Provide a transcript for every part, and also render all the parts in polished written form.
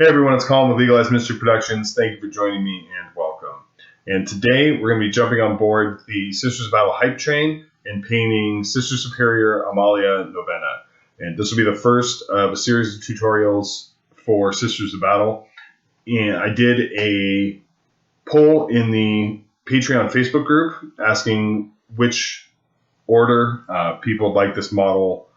Hey everyone, it's Colin with Legalized Mystery Productions. Thank you for joining me and welcome. And today we're going to be jumping on board the Sisters of Battle hype train and painting Sister Superior Amalia Novena. And this will be the first of a series of tutorials for Sisters of Battle. And I did a poll in the Patreon Facebook group asking which order people would like this model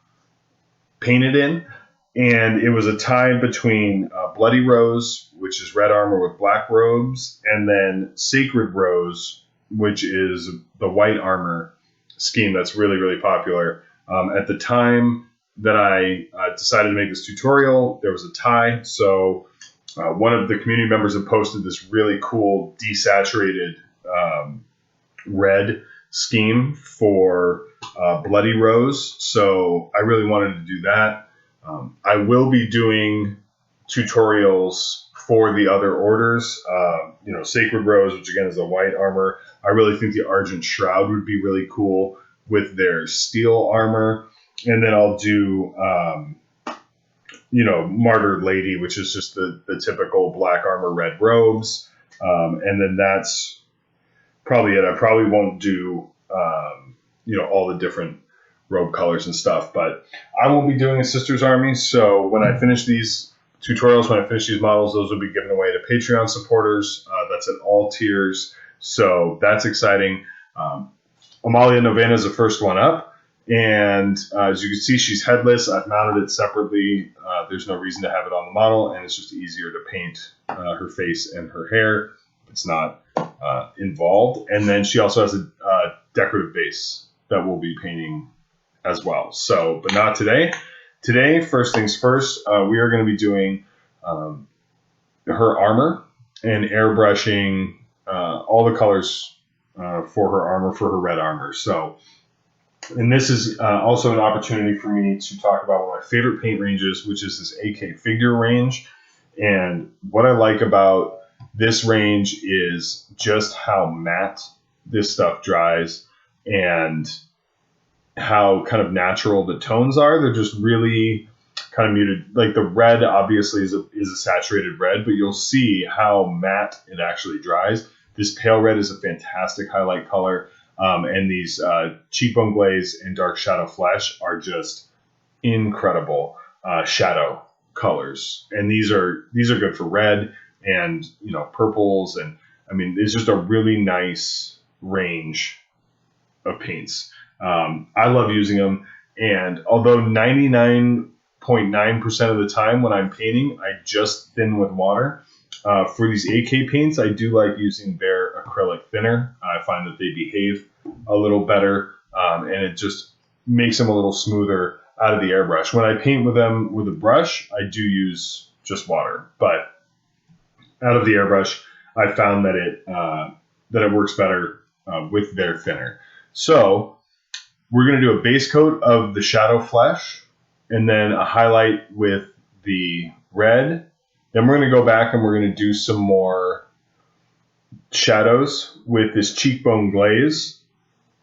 painted in. And it was a tie between Bloody Rose, which is red armor with black robes, and then Sacred Rose, which is the white armor scheme that's really, really popular. At the time that I decided to make this tutorial, there was a tie. So one of the community members had posted this really cool desaturated red scheme for Bloody Rose. So I really wanted to do that. I will be doing tutorials for the other orders. Sacred Rose, which again is a white armor. I really think the Argent Shroud would be really cool with their steel armor. And then I'll do, Martyr Lady, which is just the typical black armor, red robes. And then that's probably it. I probably won't do, all the different robe colors and stuff, but I won't be doing a Sisters Army. So when I finish these tutorials, when I finish these models, those will be given away to Patreon supporters. That's at all tiers. So that's exciting. Amalia Novena is the first one up. And as you can see, she's headless. I've mounted it separately. There's no reason to have it on the model, and it's just easier to paint her face and her hair. It's not involved. And then she also has a decorative base that we'll be painting as well. So, but not today. Today, first things first, we are going to be doing her armor and airbrushing all the colors for her armor, for her red armor. So, and this is also an opportunity for me to talk about one of my favorite paint ranges, which is this AK figure range. And what I like about this range is just how matte this stuff dries and how kind of natural the tones are. They're just really kind of muted. Like the red obviously is a saturated red, but you'll see how matte it actually dries. This pale red is a fantastic highlight color. And these cheekbone glaze and dark shadow flesh are just incredible shadow colors. And these are good for red and purples, and I mean it's just a really nice range of paints. I love using them, and although 99.9% of the time when I'm painting, I just thin with water. For these AK paints, I do like using their acrylic thinner. I find that they behave a little better, and it just makes them a little smoother out of the airbrush. When I paint with them with a brush, I do use just water, but out of the airbrush, I found that it works better with their thinner. So we're going to do a base coat of the shadow flesh and then a highlight with the red. Then we're going to go back and we're going to do some more shadows with this cheekbone glaze,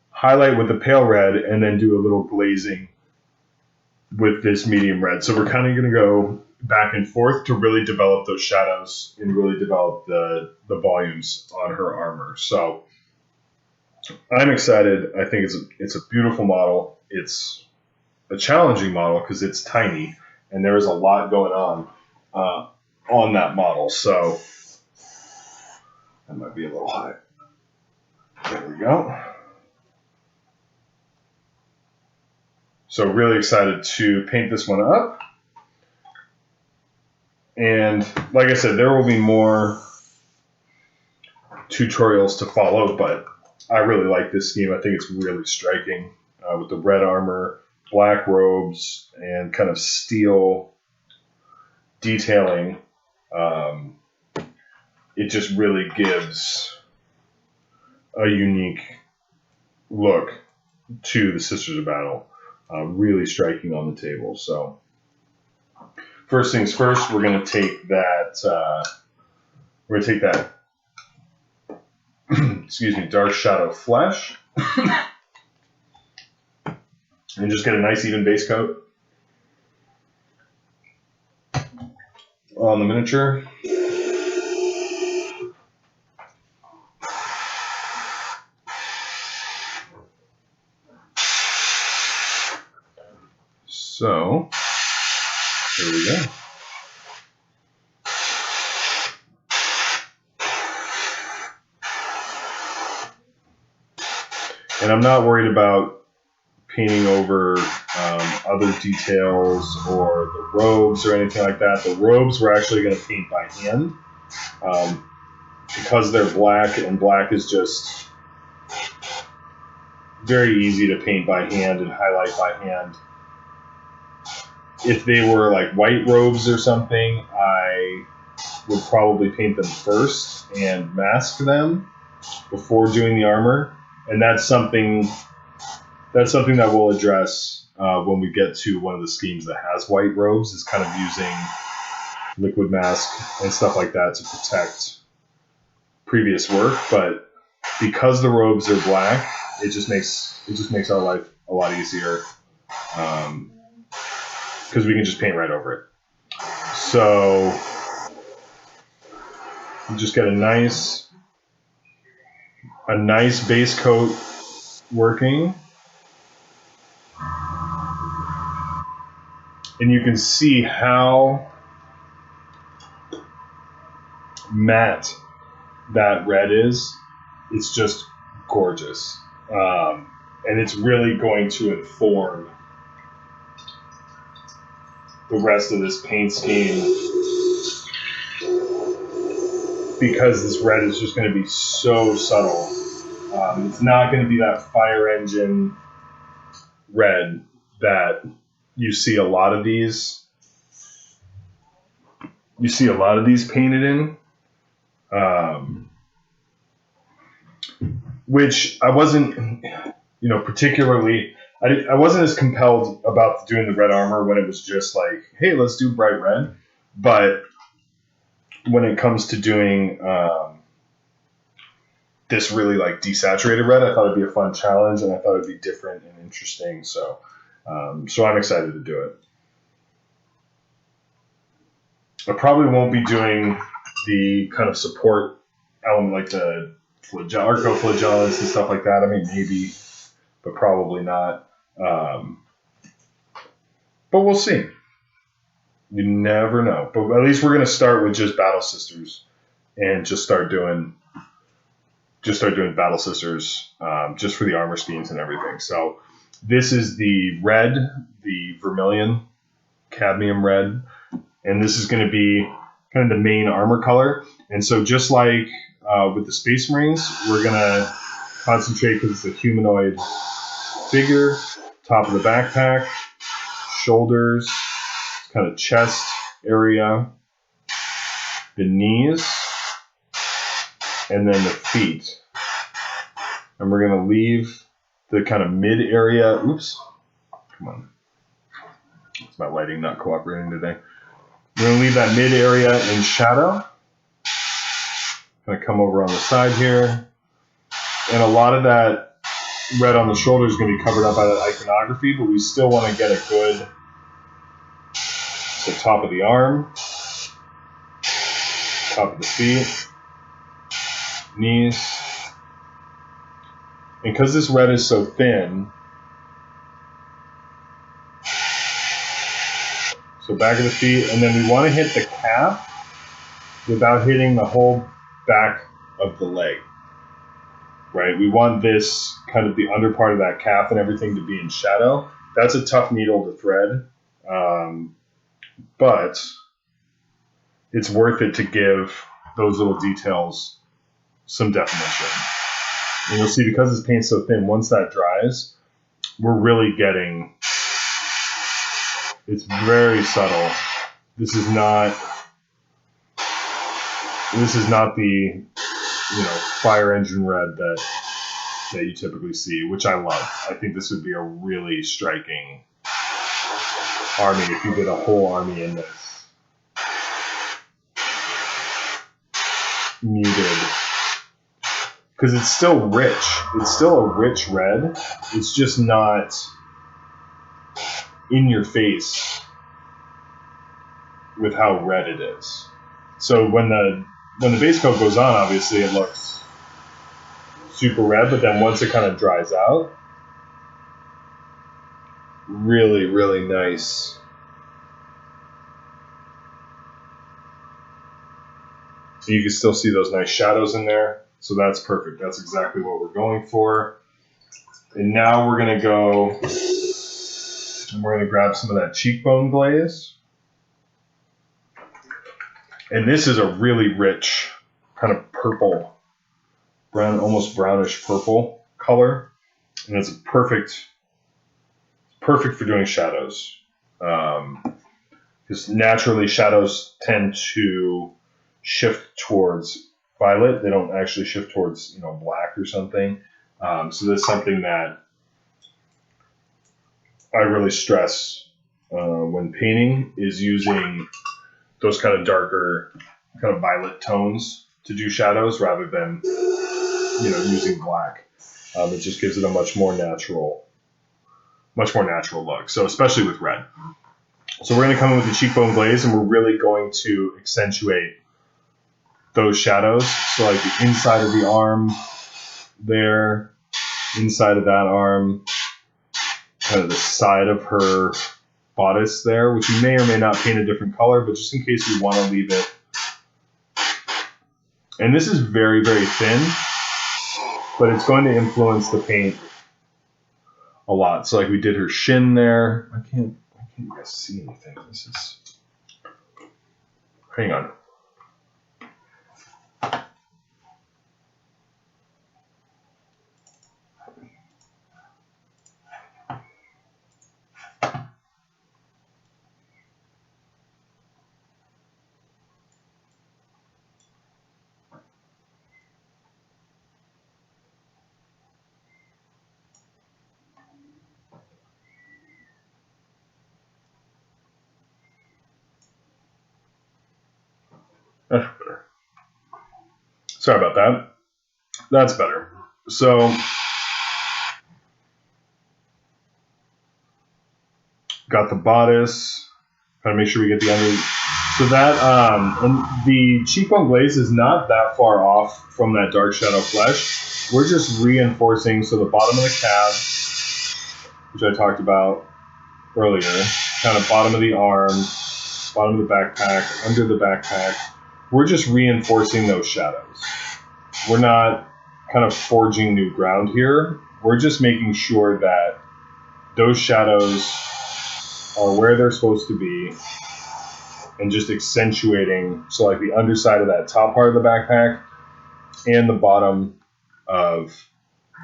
highlight with the pale red, and then do a little glazing with this medium red. So we're kind of going to go back and forth to really develop those shadows and really develop the volumes on her armor. So I'm excited. I think it's a beautiful model. It's a challenging model because it's tiny and there is a lot going on that model. So that might be a little high. There we go. So really excited to paint this one up. And like I said, there will be more tutorials to follow, but I really like this scheme. I think it's really striking with the red armor, black robes, and kind of steel detailing. It just really gives a unique look to the Sisters of Battle. Really striking on the table. So first things first, we're going to take that. Excuse me, dark shadow flesh, and just get a nice even base coat. on the miniature. So, here we go. And I'm not worried about painting over other details or the robes or anything like that. The robes we're actually going to paint by hand because they're black, and black is just very easy to paint by hand and highlight by hand. If they were like white robes or something, I would probably paint them first and mask them before doing the armor. And that's something that we'll address when we get to one of the schemes that has white robes, is kind of using liquid mask and stuff like that to protect previous work. But because the robes are black, it just makes our life a lot easier because we can just paint right over it. So you just get a nice base coat working. And you can see how matte that red is. It's just gorgeous. And it's really going to inform the rest of this paint scheme, because this red is just going to be so subtle. It's not going to be that fire engine red that you see a lot of these. You see a lot of these painted in, which I wasn't, particularly. I wasn't as compelled about doing the red armor when it was just like, hey, let's do bright red. But when it comes to doing this really like desaturated red, I thought it'd be a fun challenge, and I thought it'd be different and interesting. So I'm excited to do it. I probably won't be doing the kind of support element like the arco-flagellants and stuff like that. I mean, maybe, but probably not. But we'll see. You never know. But at least we're going to start with just Battle Sisters and just start doing Battle Sisters just for the armor schemes and everything. So this is the red, the vermilion, cadmium red, and this is going to be kind of the main armor color. And so just like with the Space Marines, we're going to concentrate, because it's a humanoid figure, top of the backpack, shoulders, kind of chest area, the knees, and then the feet. And we're going to leave the kind of mid area. Oops. Come on. It's my lighting not cooperating today. We're going to leave that mid area in shadow. Going to come over on the side here. And a lot of that red on the shoulder is going to be covered up by that iconography, but we still want to get a good the top of the arm, top of the feet, knees. And because this red is so thin, so back of the feet, and then we want to hit the calf without hitting the whole back of the leg. Right? We want this kind of the under part of that calf and everything to be in shadow. That's a tough needle to thread, but it's worth it to give those little details some definition. And you'll see, because this paint's so thin, once that dries, we're really getting, it's very subtle. This is not the fire engine red that you typically see, which I love. I think this would be a really striking army if you did a whole army in this. Muted. Because it's still rich. It's still a rich red. It's just not in your face with how red it is. So when the base coat goes on, obviously it looks super red, but then once it kind of dries out, really, really nice. So you can still see those nice shadows in there. So that's perfect. That's exactly what we're going for. And now we're going to go and we're going to grab some of that cheekbone glaze. And this is a really rich kind of purple, brown, almost brownish purple color. And it's perfect for doing shadows. Because naturally shadows tend to shift towards violet. They don't actually shift towards, black or something. So that's something that I really stress when painting, is using those kind of darker, kind of violet tones to do shadows rather than, using black. It just gives it a much more natural look. So especially with red. So we're going to come in with the cheekbone glaze, and we're really going to accentuate those shadows. So like the inside of the arm there, inside of that arm, kind of the side of her bodice there, which you may or may not paint a different color, but just in case we want to leave it. And this is very, very thin, but it's going to influence the paint a lot. So like we did her shin there. I can't you guys see anything. This is, hang on. That's better. Sorry about that. That's better. So got the bodice. Trying to make sure we get the under. So that and the cheekbone glaze is not that far off from that dark shadow flesh. We're just reinforcing. So the bottom of the calf, which I talked about earlier, kind of bottom of the arm, bottom of the backpack, under the backpack. We're just reinforcing those shadows. We're not kind of forging new ground here. We're just making sure that those shadows are where they're supposed to be and just accentuating. So like the underside of that top part of the backpack and the bottom of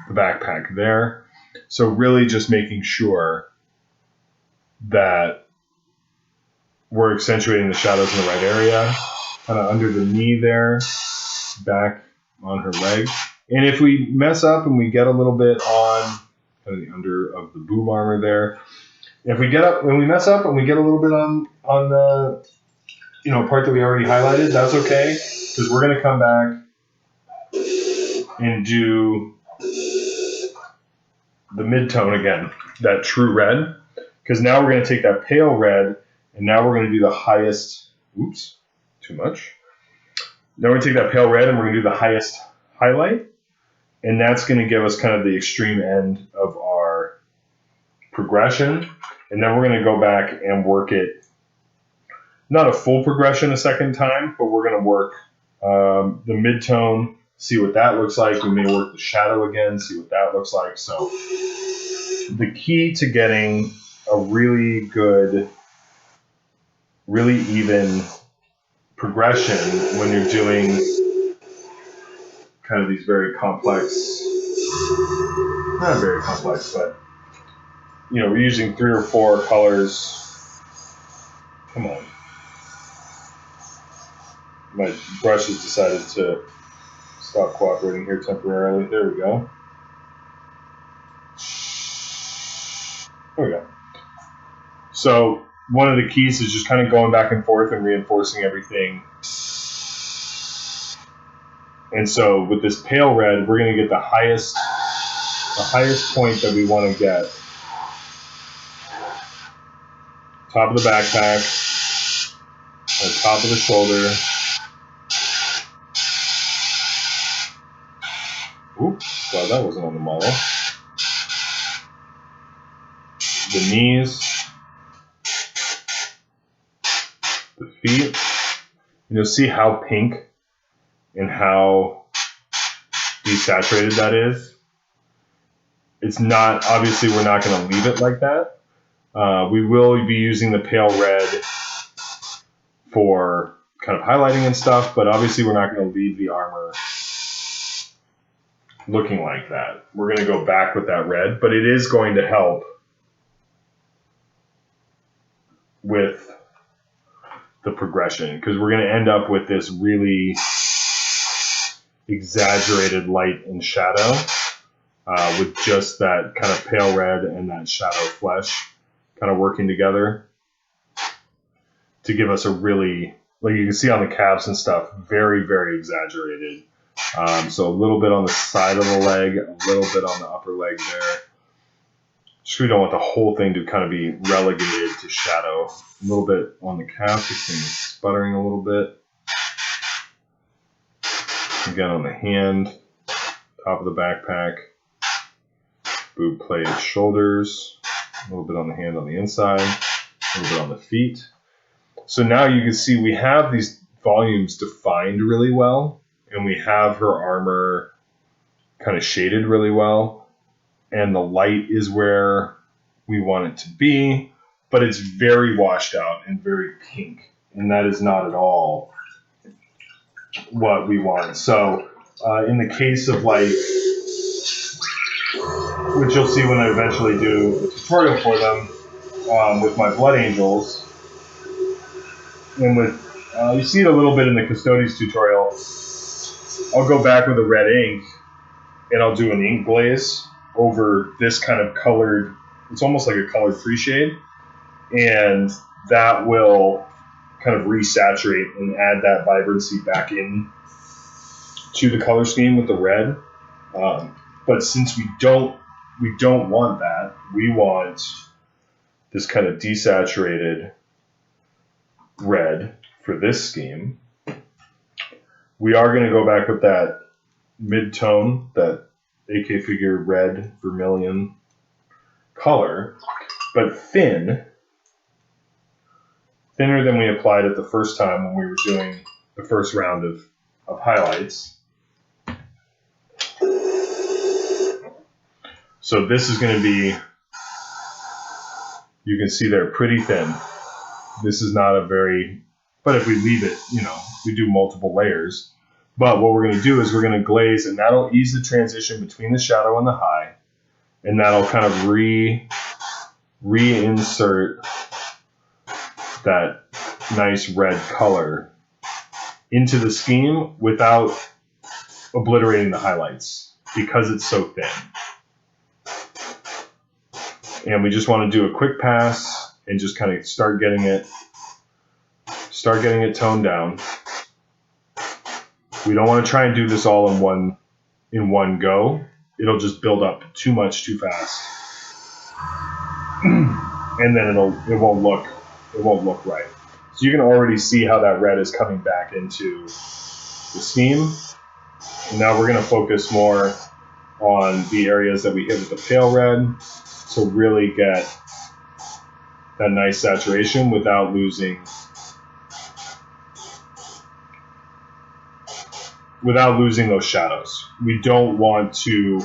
the backpack there. So really just making sure that we're accentuating the shadows in the right area. Kind of under the knee there, back on her leg. And if we mess up and we get a little bit on kind of the under of the boob armor there, if we mess up and we get a little bit on the part that we already highlighted, that's okay, because we're going to come back and do the mid-tone again, that true red, because now we're going to take that pale red and now we're going to do the highest, oops, too much. Now we're going to take that pale red and we're going to do the highest highlight, and that's going to give us kind of the extreme end of our progression. And then we're going to go back and work it, not a full progression a second time, but we're going to work the mid-tone, see what that looks like. We may work the shadow again, see what that looks like. So the key to getting a really good, really even progression when you're doing kind of these very complex, not very complex, but we're using 3 or 4 colors. Come on. My brush has decided to stop cooperating here temporarily. There we go. There we go. So one of the keys is just kind of going back and forth and reinforcing everything. And so with this pale red, we're going to get the highest point that we want to get. Top of the backpack, the top of the shoulder. Oops, glad that wasn't on the model. The knees, the feet. And you'll see how pink and how desaturated that is. It's not, obviously we're not going to leave it like that. We will be using the pale red for kind of highlighting and stuff, but obviously we're not going to leave the armor looking like that. We're going to go back with that red, but it is going to help with the progression because we're going to end up with this really exaggerated light and shadow with just that kind of pale red and that shadow flesh kind of working together to give us a really, like you can see on the calves and stuff, very, very exaggerated. So a little bit on the side of the leg, a little bit on the upper leg there. Just we don't want the whole thing to kind of be relegated to shadow. A little bit on the calf, this thing is sputtering a little bit. Again on the hand, top of the backpack, boob plate, shoulders, a little bit on the hand on the inside, a little bit on the feet. So now you can see we have these volumes defined really well, and we have her armor kind of shaded really well, and the light is where we want it to be, but it's very washed out and very pink, and that is not at all what we want. So in the case of like, which you'll see when I eventually do a tutorial for them with my blood angels, and with you see it a little bit in the Custodes tutorial, I'll go back with a red ink and I'll do an ink glaze over this kind of colored, it's almost like a colored pre-shade, and that will kind of resaturate and add that vibrancy back in to the color scheme with the red. But since we don't want that, we want this kind of desaturated red for this scheme. We are going to go back with that mid-tone, that AK figure red vermilion color, but thinner than we applied it the first time when we were doing the first round of highlights. So this is going to be, you can see they're pretty thin. This is not a very, but if we leave it, we do multiple layers. But what we're going to do is we're going to glaze, and that'll ease the transition between the shadow and the high, and that'll kind of reinsert that nice red color into the scheme without obliterating the highlights because it's so thin. And we just want to do a quick pass and just kind of start getting it toned down. We don't want to try and do this all in one go. It'll just build up too much too fast, and then it won't look right. So you can already see how that red is coming back into the scheme. And now we're going to focus more on the areas that we hit with the pale red to really get that nice saturation without losing those shadows. We don't want to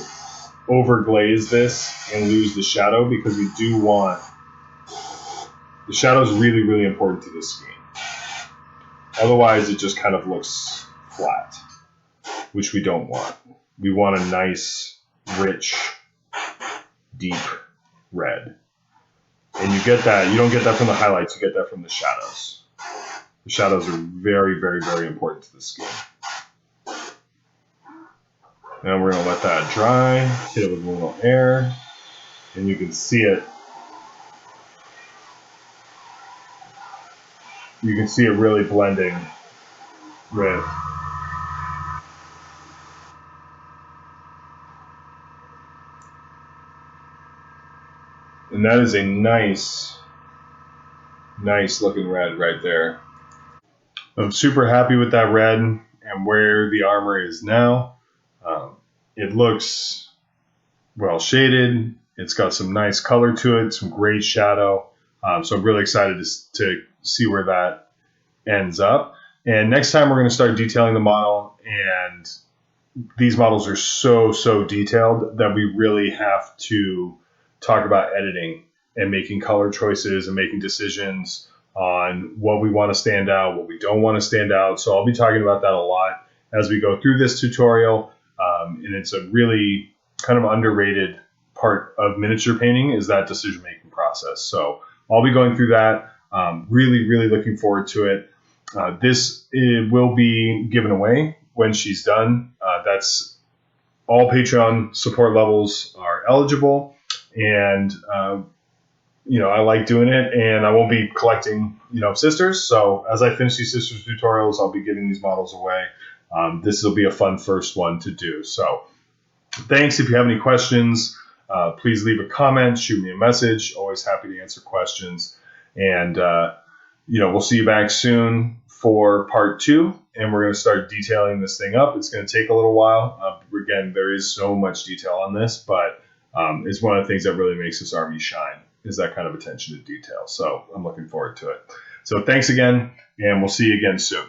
overglaze this and lose the shadow because we do want, the shadow is really, really important to this scheme. Otherwise it just kind of looks flat, which we don't want. We want a nice, rich, deep red. And you get that, you don't get that from the highlights, you get that from the shadows. The shadows are very, very, very important to the scheme. Now we're going to let that dry, hit it with a little air, and you can see it. You can see it really blending with and that is a nice looking red right there. I'm super happy with that red and where the armor is now. It looks well shaded. It's got some nice color to it, some great shadow. So I'm really excited to see where that ends up. And next time we're going to start detailing the model, and these models are so detailed that we really have to talk about editing and making color choices and making decisions on what we want to stand out, what we don't want to stand out. So I'll be talking about that a lot as we go through this tutorial. And it's a really kind of underrated part of miniature painting is that decision-making process. So I'll be going through that. Really looking forward to it. This will be given away when she's done. That's all Patreon support levels are eligible, and I like doing it, and I won't be collecting sisters. So as I finish these sisters tutorials, I'll be giving these models away. This will be a fun first one to do. So thanks. If you have any questions, please leave a comment, shoot me a message. Always happy to answer questions, and we'll see you back soon for part 2, and we're going to start detailing this thing up. It's going to take a little while. Again, there is so much detail on this, but it's one of the things that really makes this army shine, is that kind of attention to detail. So I'm looking forward to it. So thanks again, and we'll see you again soon.